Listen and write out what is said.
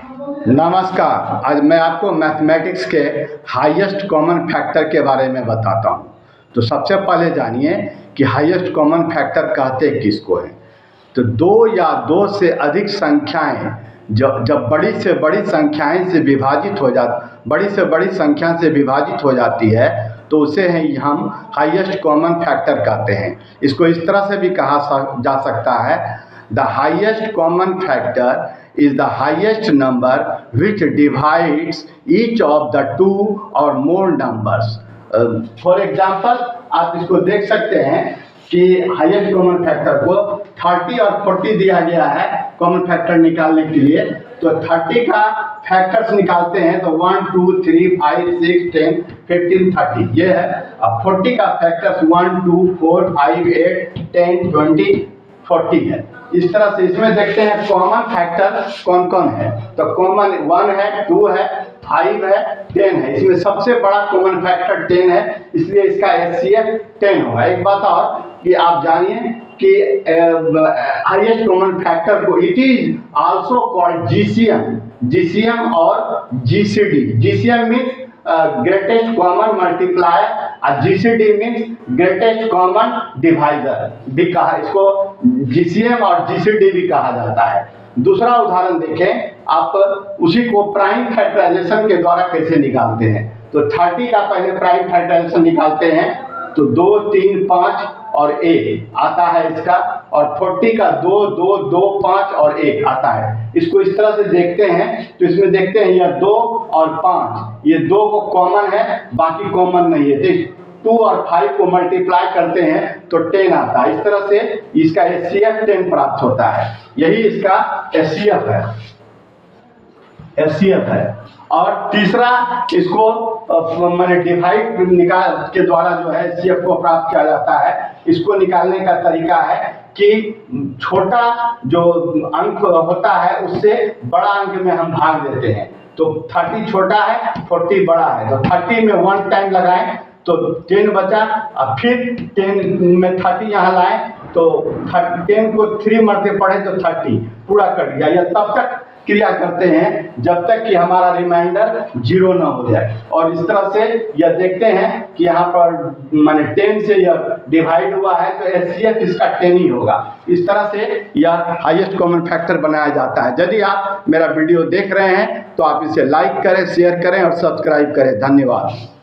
नमस्कार। आज मैं आपको मैथमेटिक्स के हाईएस्ट कॉमन फैक्टर के बारे में बताता हूँ। तो सबसे पहले जानिए कि हाईएस्ट कॉमन फैक्टर कहते किसको हैं। तो दो या दो से अधिक संख्याएं जब बड़ी से बड़ी संख्या से विभाजित हो जाती है तो उसे हम हाईएस्ट कॉमन फैक्टर कहते हैं। इसको इस तरह से भी कहा जा सकता है, the highest common factor is the highest number which divides each of the two or more numbers. For example, आप इसको देख सकते हैं कि हाईएस्ट कॉमन फैक्टर को 30 और 40 दिया गया है कॉमन फैक्टर निकालने के लिए। तो 30 का फैक्टर्स निकालते हैं तो 1 2 3 5 6 10 15 30 ये है। अब 40 का फैक्टर्स 1 2 4 5 8 10 20 40 है। इस तरह से इसमें देखते हैं कॉमन फैक्टर कौन कौन है। तो कॉमन 1 है, 2 है, 5 है, 10 है। इसमें सबसे बड़ा कॉमन फैक्टर 10 है, इसलिए इसका HCF 10 होगा। एक बात और कि आप जानिए कि हाईएस्ट कॉमन फैक्टर को it is also called GCM और GCD। GCM means greatest common multiplier और GCD means greatest common divisor भी कहा, इसको GCM और GCD भी कहा जाता है। दूसरा उदाहरण देखें, आप उसी को प्राइम फैक्टराइजेशन के द्वारा कैसे निकालते हैं। तो 30 का पहले प्राइम फैक्टराइजेशन निकालते हैं तो 2 3 5 और 1 आता है इसका, और 40 का 2 2 2 5 और 1 आता है। इसको इस तरह से देखते हैं तो इसमें देखते हैं यह 2 और 5, ये 2 को कॉमन है, बाकी कॉमन नहीं है। 2 और 5 को मल्टीप्लाई करते हैं तो 10 आता है। इस तरह से इसका HCF 10 प्राप्त होता है। यही इसका HCF है। और तीसरा इसको मैंने डिवाइड निकाल के द्वारा जो है HCF को प्राप्त किया जाता है। इसको निकालने का तरीका है कि छोटा जो अंक होता है उससे बड़ा अंक में हम भाग देते हैं। तो 30 छोटा है, 40 बड़ा है, तो 30 में 1 टाइम लगाएं तो 10 बचा। अब फिर 10 में 30 यहाँ लाएं तो 10 को 3 मरते पड़े तो 30 पूरा कर दिया। यह तब तक क्रिया करते हैं जब तक कि हमारा रिमाइंडर 0 ना हो जाए। और इस तरह से यह देखते हैं कि यहाँ पर माने 10 से यह डिवाइड हुआ है तो HCF इसका 10 ही होगा। इस तरह से यह हाईएस्ट कॉमन फैक्टर बनाया जाता है। यदि आप मेरा वीडियो देख रहे हैं तो आप इसे लाइक करें, शेयर करें और सब्सक्राइब करें। धन्यवाद।